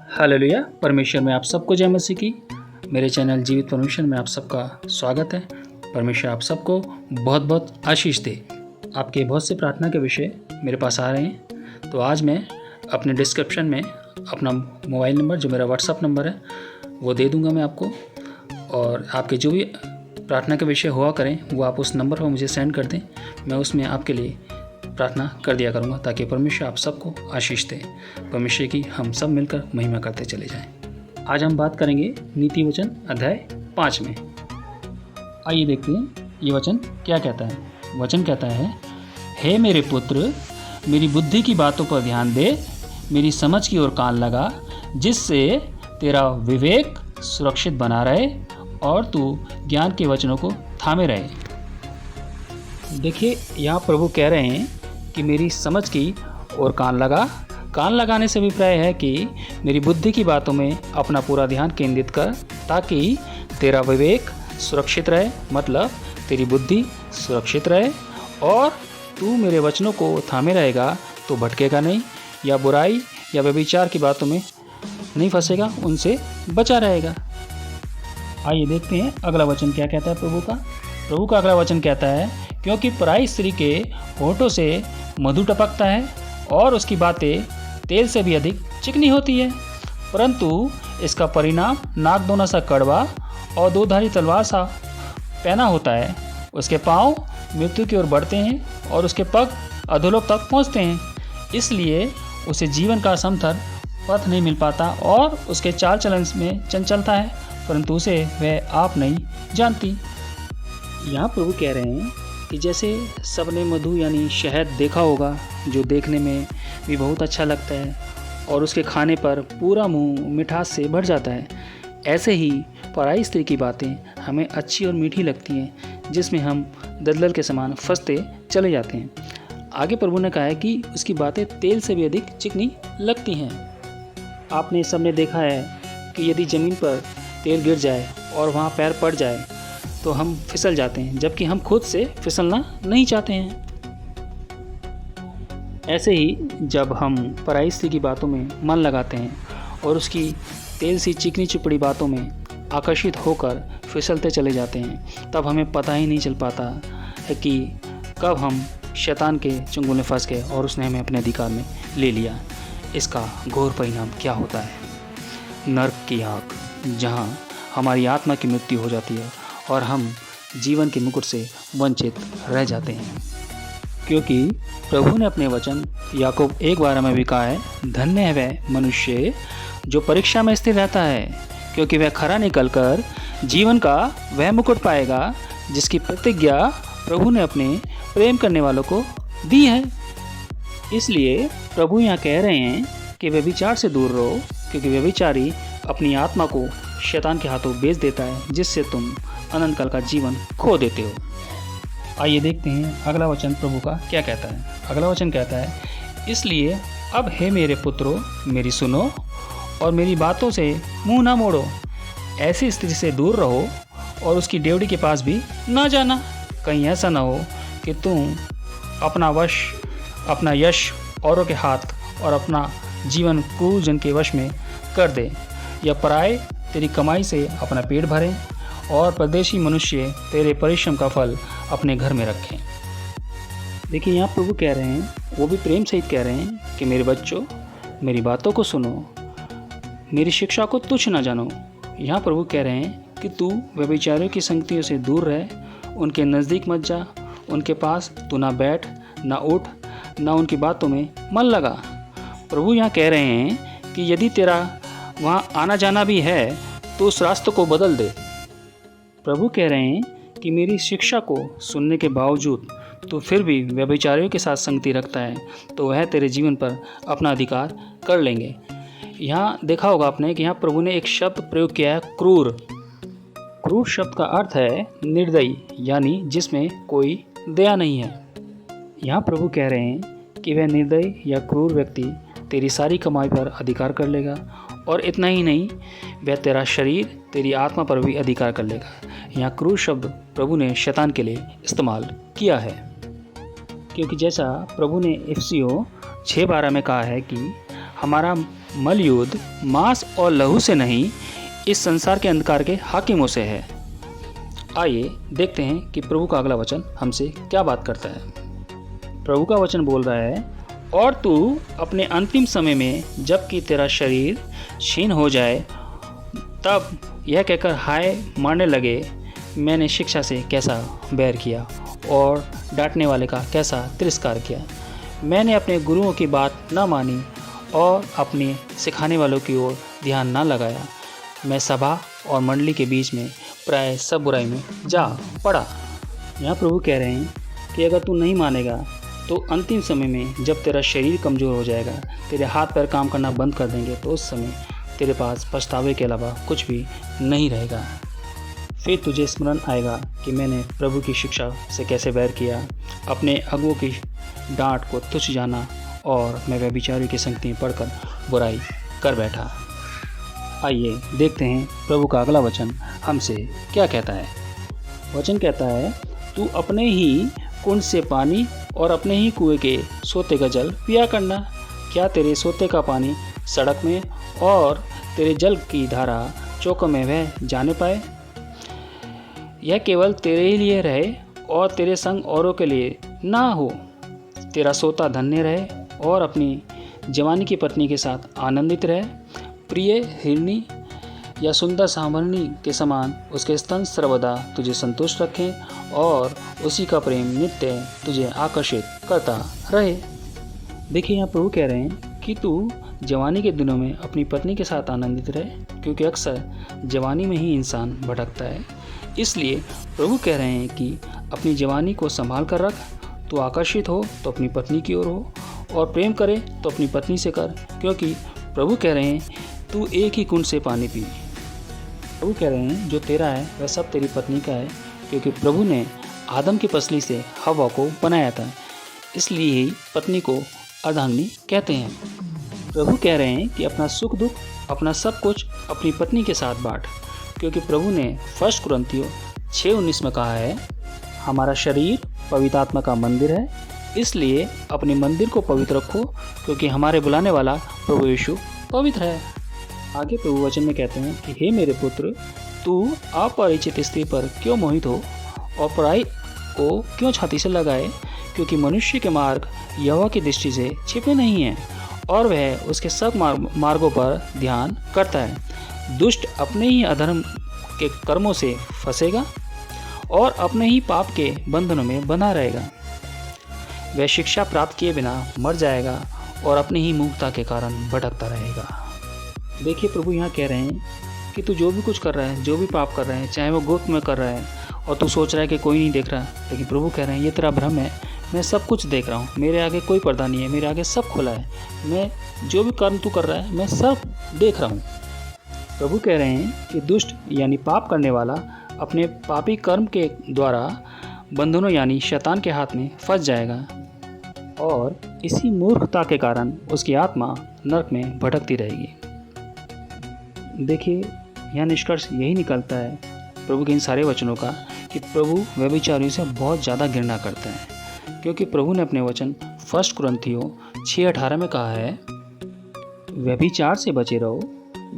Hallelujah. परमेश्वर में आप सबको जय मसीह की। मेरे चैनल जीवित परमेश्वर में आप सबका स्वागत है। परमेश्वर आप सबको बहुत बहुत आशीष दे। आपके बहुत से प्रार्थना के विषय मेरे पास आ रहे हैं, तो आज मैं अपने डिस्क्रिप्शन में अपना मोबाइल नंबर, जो मेरा व्हाट्सअप नंबर है, वो दे दूंगा मैं आपको। और आपके जो भी प्रार्थना के विषय हुआ करें वो आप उस नंबर पर मुझे सेंड कर दें। मैं उसमें आपके लिए प्रार्थना कर दिया करूँगा, ताकि परमेश्वर आप सबको आशीष दे। परमेश्वर की हम सब मिलकर महिमा करते चले जाएं। आज हम बात करेंगे नीति वचन अध्याय 5 में। आइए देखते हैं ये वचन क्या कहता है। वचन कहता है, हे मेरे पुत्र, मेरी बुद्धि की बातों पर ध्यान दे, मेरी समझ की ओर कान लगा, जिससे तेरा विवेक सुरक्षित बना रहे और तू ज्ञान के वचनों को थामे रहे। देखिए, यहाँ प्रभु कह रहे हैं कि मेरी समझ की ओर कान लगा। कान लगाने से अभिप्राय है कि मेरी बुद्धि की बातों में अपना पूरा ध्यान केंद्रित कर, ताकि तेरा विवेक सुरक्षित रहे, मतलब तेरी बुद्धि सुरक्षित रहे और तू मेरे वचनों को थामे रहेगा तो भटकेगा नहीं, या बुराई या व्यभिचार की बातों में नहीं फंसेगा, उनसे बचा रहेगा। आइए देखते हैं अगला वचन क्या कहता है प्रभु का अगला वचन कहता है, क्योंकि पराई स्त्री के होठों से मधु टपकता है और उसकी बातें तेल से भी अधिक चिकनी होती है, परंतु इसका परिणाम नागदोना सा कड़वा और दोधारी तलवार सा पैना होता है। उसके पांव मृत्यु की ओर बढ़ते हैं और उसके पग अधोलोक तक पहुंचते हैं। इसलिए उसे जीवन का समथर पथ नहीं मिल पाता और उसके चाल चलन में चंचलता है, परंतु उसे वह आप नहीं जानती। यहाँ प्रभु कह रहे हैं कि जैसे सबने मधु यानी शहद देखा होगा, जो देखने में भी बहुत अच्छा लगता है और उसके खाने पर पूरा मुंह मिठास से भर जाता है, ऐसे ही पराई स्त्री की बातें हमें अच्छी और मीठी लगती हैं, जिसमें हम दलदल के समान फंसते चले जाते हैं। आगे प्रभु ने कहा है कि उसकी बातें तेल से भी अधिक चिकनी लगती हैं। आपने सबने देखा है कि यदि ज़मीन पर तेल गिर जाए और वहाँ पैर पड़ जाए तो हम फिसल जाते हैं, जबकि हम खुद से फिसलना नहीं चाहते हैं। ऐसे ही जब हम पराई स्त्री की बातों में मन लगाते हैं और उसकी तेल सी चिकनी चुपड़ी बातों में आकर्षित होकर फिसलते चले जाते हैं, तब हमें पता ही नहीं चल पाता है कि कब हम शैतान के चंगुल में फंस गए और उसने हमें अपने अधिकार में ले लिया। इसका घोर परिणाम क्या होता है? नर्क की आग, जहाँ हमारी आत्मा की मृत्यु हो जाती है और हम जीवन के मुकुट से वंचित रह जाते हैं। क्योंकि प्रभु ने अपने वचन याकूब 1:12 में भी कहा है, धन्य है वह मनुष्य जो परीक्षा में स्थिर रहता है, क्योंकि वह खरा निकलकर जीवन का वह मुकुट पाएगा जिसकी प्रतिज्ञा प्रभु ने अपने प्रेम करने वालों को दी है। इसलिए प्रभु यहाँ कह रहे हैं कि व्यभिचार से दूर रहो, क्योंकि व्यभिचारी अपनी आत्मा को शैतान के हाथों बेच देता है, जिससे तुम अनंत काल का जीवन खो देते हो। आइए देखते हैं अगला वचन प्रभु का क्या कहता है। अगला वचन कहता है, इसलिए अब हे मेरे पुत्रों, मेरी सुनो और मेरी बातों से मुंह ना मोड़ो। ऐसी स्त्री से दूर रहो और उसकी डेवड़ी के पास भी ना जाना। कहीं ऐसा ना हो कि तुम अपना यश औरों के हाथ और अपना जीवन क्रूर जन के वश में कर दे, या पराए तेरी कमाई से अपना पेट भरें और परदेशी मनुष्य तेरे परिश्रम का फल अपने घर में रखें। देखिए, यहाँ प्रभु कह रहे हैं, वो भी प्रेम सहित कह रहे हैं कि मेरे बच्चों, मेरी बातों को सुनो, मेरी शिक्षा को तुच्छ ना जानो। यहाँ प्रभु कह रहे हैं कि तू व्यभिचारियों की संगतियों से दूर रह, उनके नज़दीक मत जा, उनके पास तू ना बैठ, ना उठ, ना उनकी बातों में मन लगा। प्रभु यहाँ कह रहे हैं कि यदि तेरा वहाँ आना जाना भी है तो उस रास्ते को बदल दे। प्रभु कह रहे हैं कि मेरी शिक्षा को सुनने के बावजूद तो फिर भी व्यभिचारियों के साथ संगति रखता है, तो वह तेरे जीवन पर अपना अधिकार कर लेंगे। यहाँ देखा होगा आपने कि यहाँ प्रभु ने एक शब्द प्रयोग किया है, क्रूर। क्रूर शब्द का अर्थ है निर्दयी, यानी जिसमें कोई दया नहीं है। यहाँ प्रभु कह रहे हैं कि वह निर्दयी या क्रूर व्यक्ति तेरी सारी कमाई पर अधिकार कर लेगा, और इतना ही नहीं, वह तेरा शरीर, तेरी आत्मा पर भी अधिकार कर लेगा। यहाँ क्रूर शब्द प्रभु ने शैतान के लिए इस्तेमाल किया है, क्योंकि जैसा प्रभु ने इफिसियों 6:12 में कहा है कि हमारा मलयुद्ध मांस और लहू से नहीं, इस संसार के अंधकार के हाकिमों से है। आइए देखते हैं कि प्रभु का अगला वचन हमसे क्या बात करता है। प्रभु का वचन बोल रहा है, और तू अपने अंतिम समय में जबकि तेरा शरीर क्षीण हो जाए तब यह कहकर हाय मारने लगे, मैंने शिक्षा से कैसा बैर किया और डांटने वाले का कैसा तिरस्कार किया। मैंने अपने गुरुओं की बात न मानी और अपने सिखाने वालों की ओर ध्यान न लगाया। मैं सभा और मंडली के बीच में प्राय सब बुराई में जा पड़ा। यहाँ प्रभु कह रहे हैं कि अगर तू नहीं मानेगा तो अंतिम समय में जब तेरा शरीर कमज़ोर हो जाएगा, तेरे हाथ पैर काम करना बंद कर देंगे, तो उस समय तेरे पास पछतावे के अलावा कुछ भी नहीं रहेगा। फिर तुझे स्मरण आएगा कि मैंने प्रभु की शिक्षा से कैसे बैर किया, अपने अगुओं की डांट को तुच्छ जाना और मैं व्यभिचारियों की संगति में पढ़कर बुराई कर बैठा। आइए देखते हैं प्रभु का अगला वचन हमसे क्या कहता है। वचन कहता है, तू अपने ही कुंड से पानी और अपने ही कुएं के सोते का जल पिया करना। क्या तेरे सोते का पानी सड़क में और तेरे जल की धारा चौकों में वह जाने पाए? यह केवल तेरे ही लिए रहे और तेरे संग औरों के लिए ना हो। तेरा सोता धन्य रहे और अपनी जवानी की पत्नी के साथ आनंदित रहे। प्रिय हिरनी या सुंदर सांभरनी के समान उसके स्तन सर्वदा तुझे संतुष्ट रखें और उसी का प्रेम नित्य तुझे आकर्षित करता रहे। देखिए, यहाँ प्रभु कह रहे हैं कि तू जवानी के दिनों में अपनी पत्नी के साथ आनंदित रहे, क्योंकि अक्सर जवानी में ही इंसान भटकता है। इसलिए प्रभु कह रहे हैं कि अपनी जवानी को संभाल कर रख। तू आकर्षित हो तो अपनी पत्नी की ओर हो, और प्रेम करे तो अपनी पत्नी से कर, क्योंकि प्रभु कह रहे हैं तू एक ही कुंड से पानी पी। प्रभु कह रहे हैं जो तेरा है वह सब तेरी पत्नी का है, क्योंकि प्रभु ने आदम की पसली से हवा को बनाया था। इसलिए ही पत्नी को अर्धांगिनी कहते हैं। प्रभु कह रहे हैं कि अपना सुख दुख, अपना सब कुछ अपनी पत्नी के साथ बांट, क्योंकि प्रभु ने 1 कुरिन्थियों 6:19 में कहा है, हमारा शरीर पवित्र आत्मा का मंदिर है, इसलिए अपने मंदिर को पवित्र रखो, क्योंकि हमारे बुलाने वाला प्रभु यीशु पवित्र है। आगे प्रभु वचन में कहते हैं कि हे मेरे पुत्र, तू अपरिचित स्त्री पर क्यों मोहित हो और पराई को क्यों छाती से लगाए, क्योंकि मनुष्य के मार्ग यहोवा की दृष्टि से छिपे नहीं हैं और वह उसके सब मार्गों पर ध्यान करता है। दुष्ट अपने ही अधर्म के कर्मों से फंसेगा और अपने ही पाप के बंधनों में बंधा रहेगा। वह शिक्षा प्राप्त किए बिना मर जाएगा और अपनी ही मूर्खता के कारण भटकता रहेगा। देखिए, प्रभु यहाँ कह रहे हैं कि तू जो भी कुछ कर रहा है, जो भी पाप कर रहा है, चाहे वो गुप्त में कर रहा है और तू सोच रहा है कि कोई नहीं देख रहा, लेकिन प्रभु कह रहे हैं ये तेरा भ्रम है। मैं सब कुछ देख रहा हूँ, मेरे आगे कोई पर्दा नहीं है, मेरे आगे सब खुला है। मैं जो भी कर्म तू कर रहा है मैं सब देख रहा हूँ। प्रभु कह रहे हैं कि दुष्ट यानी पाप करने वाला अपने पापी कर्म के द्वारा बंधनों यानी शैतान के हाथ में फंस जाएगा और इसी मूर्खता के कारण उसकी आत्मा नरक में भटकती रहेगी। देखिए, यह निष्कर्ष यही निकलता है प्रभु के इन सारे वचनों का कि प्रभु व्यभिचारियों से बहुत ज़्यादा घृणा करता है, क्योंकि प्रभु ने अपने वचन 1 कुरिन्थियों 6:18 में कहा है, व्यभिचार से बचे रहो।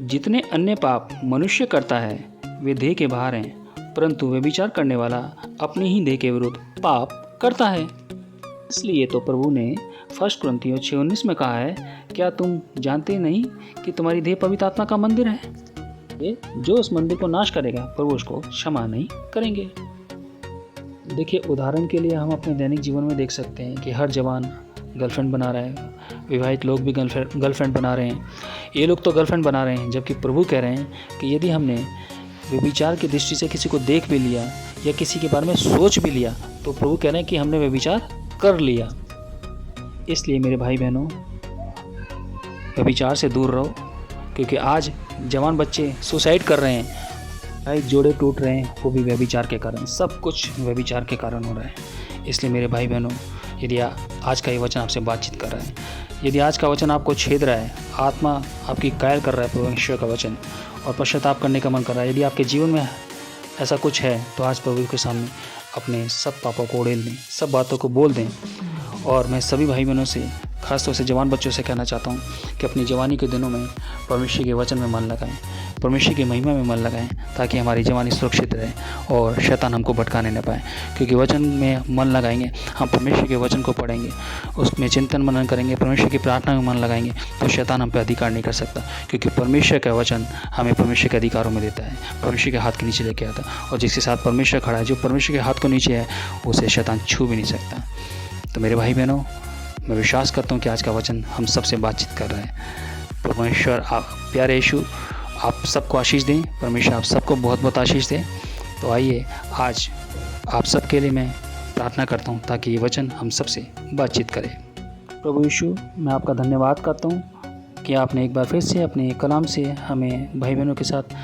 जितने अन्य पाप मनुष्य करता है वे देह के बाहर हैं, परंतु व्यभिचार करने वाला अपनी ही देह के विरुद्ध पाप करता है। इसलिए तो प्रभु ने 1 कुरिन्थियों 6:19 में कहा है, क्या तुम जानते नहीं कि तुम्हारी देह पवित्र आत्मा का मंदिर है? ये जो उस मंदिर को नाश करेगा प्रभु उसको क्षमा नहीं करेंगे। देखिए, उदाहरण के लिए हम अपने दैनिक जीवन में देख सकते हैं कि हर जवान गर्लफ्रेंड बना रहा है, विवाहित लोग भी गर्लफ्रेंड बना रहे हैं। ये लोग तो गर्लफ्रेंड बना रहे हैं, जबकि प्रभु कह रहे हैं कि यदि हमने व्यभिचार की दृष्टि से किसी को देख भी लिया या किसी के बारे में सोच भी लिया, तो प्रभु कह रहे हैं कि हमने व्यभिचार कर लिया। इसलिए मेरे भाई बहनों, व्यभिचार से दूर रहो, क्योंकि आज जवान बच्चे सुसाइड कर रहे हैं, भाई जोड़े टूट रहे हैं, वो भी व्यभिचार के कारण। सब कुछ व्यभिचार के कारण हो रहा है। इसलिए मेरे भाई बहनों, यदि आज का ये वचन आपसे बातचीत कर रहा है, यदि आज का वचन आपको छेद रहा है, आत्मा आपकी कायल कर रहा है परमेश्वर का वचन, और पश्चाताप करने का मन कर रहा है, यदि आपके जीवन में ऐसा कुछ है, तो आज प्रभु के सामने अपने सब पापों को उड़ेल दें, सब बातों को बोल दें। और मैं सभी भाई बहनों से खासतौर से जवान बच्चों से कहना चाहता हूँ कि अपनी जवानी के दिनों में परमेश्वर के वचन में मन लगाएं, परमेश्वर की महिमा में मन लगाएं, ताकि हमारी जवानी सुरक्षित रहे और शैतान हमको भटकाने न पाए। क्योंकि वचन में मन लगाएंगे, हम परमेश्वर के वचन को पढ़ेंगे, उसमें चिंतन मनन करेंगे, परमेश्वर की प्रार्थना में मन लगाएंगे, तो शैतान हम पे अधिकार नहीं कर सकता। क्योंकि परमेश्वर का वचन हमें परमेश्वर के अधिकारों में देता है, परमेश्वर के हाथ के नीचे लेके आता है। और जिसके साथ परमेश्वर खड़ा है, जो परमेश्वर के हाथ को नीचे है, उसे शैतान छू भी नहीं सकता। तो मेरे भाई बहनों, मैं विश्वास करता हूँ कि आज का वचन हम सबसे बातचीत कर रहे हैं। परमेश्वर आप प्यारे यीशु आप सबको आशीष दें, परमेश्वर आप सबको बहुत बहुत आशीष दें। तो आइए आज आप सबके लिए मैं प्रार्थना करता हूँ ताकि ये वचन हम सबसे बातचीत करें। प्रभु यीशु, मैं आपका धन्यवाद करता हूँ कि आपने एक बार फिर से अपने कलाम से हमें भाई बहनों के साथ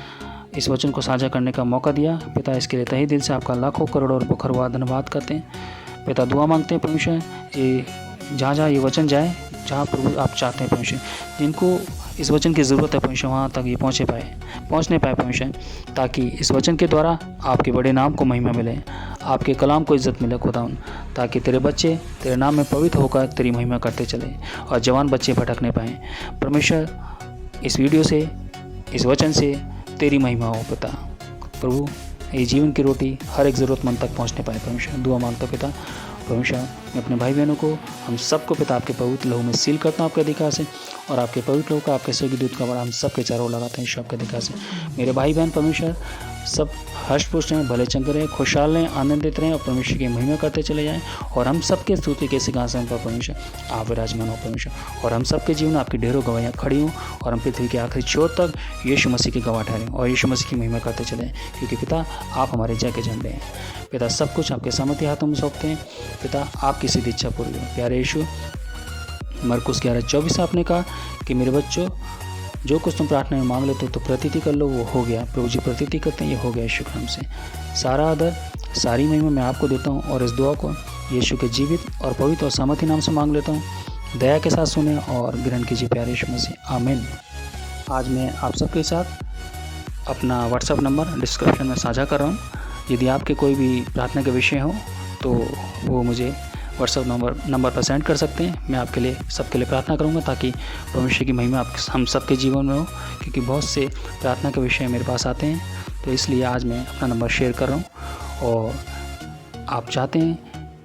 इस वचन को साझा करने का मौका दिया। पिता, इसके लिए तहे दिल से आपका लाखों करोड़ों और बखरवा धन्यवाद करते हैं। पिता, दुआ मांगते हैं परमेश्वर, ये जहाँ जहाँ ये वचन जाए, जहाँ प्रभु आप चाहते हैं परमेश्वर, जिनको इस वचन की ज़रूरत है परमेश्वर, वहाँ तक ये पहुँचने पाए परमेश्वर, ताकि इस वचन के द्वारा आपके बड़े नाम को महिमा मिले, आपके कलाम को इज़्ज़त मिले खुदावन, ताकि तेरे बच्चे तेरे नाम में पवित्र होकर तेरी महिमा करते चले और जवान बच्चे भटक नहीं पाएँ। परमेश्वर, इस वीडियो से, इस वचन से तेरी महिमा हो पिता। प्रभु, ये जीवन की रोटी हर एक ज़रूरतमंद तक पहुँचने पाए परमेश्वर, दुआ मांगता पिता। परमेश्वर, मैं अपने भाई बहनों को, हम सबको पिता आपके पवित्र लहू में सील करता हूँ आपके अधिकार से, और आपके पवित्र लहू का, आपके स्वर्गीय दूत का बड़ा हम सबके चारों लगाते हैं ईश्वर आपके अधिकार से। मेरे भाई बहन परमेश्वर सब हर्ष-पुष्ट रहें, भले चंगे रहें, खुशहाल रहें, आनंदित रहें और परमेश्वर की महिमा करते चले जाएं। और हम सबके स्तुति के सिंहासन पर परमेश्वर आप विराजमान हो परमेश्वर, और हम सबके जीवन आपकी ढेरों गवाहियाँ खड़ी हों, और हम पृथ्वी के आखिरी छोर तक यीशु मसीह के गवाह ठहरें और यीशु मसीह की महिमा करते चलें। क्योंकि पिता, आप हमारे जय के झंडे हैं। पिता, सब कुछ आपके सामर्थ्य हाथों में सौंपते हैं। पिता, आपकी सीधी इच्छा पूरी हो। प्यारे यीशु, मरकुस 11:24 आपने कहा कि मेरे बच्चों, जो कुछ तुम प्रार्थना में मांग लेते हो तो प्रतीति कर लो, वो हो गया। प्रभु जी प्रतीति करते हैं, ये हो गया यीशु के नाम से। सारा आदर, सारी महिमा मैं आपको देता हूँ, और इस दुआ को यीशु के जीवित और पवित्र और सामर्थ्य नाम से मांग लेता हूँ। दया के साथ सुने और ग्रहण कीजिए प्यारे यीशु मसीह, आमीन। आज मैं आप सबके साथ अपना व्हाट्सएप नंबर डिस्क्रिप्शन में साझा कर रहा हूँ। यदि आपके कोई भी प्रार्थना के विषय हो तो वो मुझे व्हाट्सएप नंबर पर सेंड कर सकते हैं। मैं आपके लिए, सबके लिए प्रार्थना करूंगा ताकि परमेश्वर की महिमा हम सबके जीवन में हो। क्योंकि बहुत से प्रार्थना के विषय मेरे पास आते हैं, तो इसलिए आज मैं अपना नंबर शेयर कर रहा हूं। और आप चाहते हैं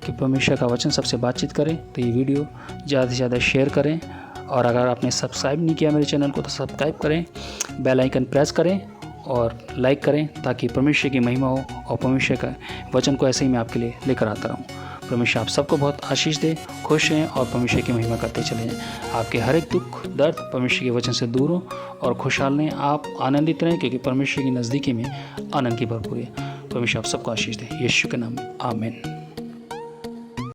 कि परमेश्वर का वचन सबसे बातचीत करें तो ये वीडियो ज़्यादा से ज़्यादा शेयर करें। और अगर आपने सब्सक्राइब नहीं किया मेरे चैनल को तो सब्सक्राइब करें, बेल आइकन प्रेस करें और लाइक करें, ताकि परमेश्वर की महिमा हो और परमेश्वर का वचन को ऐसे ही मैं आपके लिए लेकर आता रहूँ। परमेश्वर आप सबको बहुत आशीष दे, खुश रहें और परमेश्वर की महिमा करते चले जाएं। आपके हर एक दुख दर्द परमेश्वर के वचन से दूर हो और खुशहाल रहें, आप आनंदित रहें, क्योंकि परमेश्वर की नज़दीकी में आनंद की भरपूरी है। परमेश्वर आप सबको आशीष दे, यीशु के नाम में, आमीन।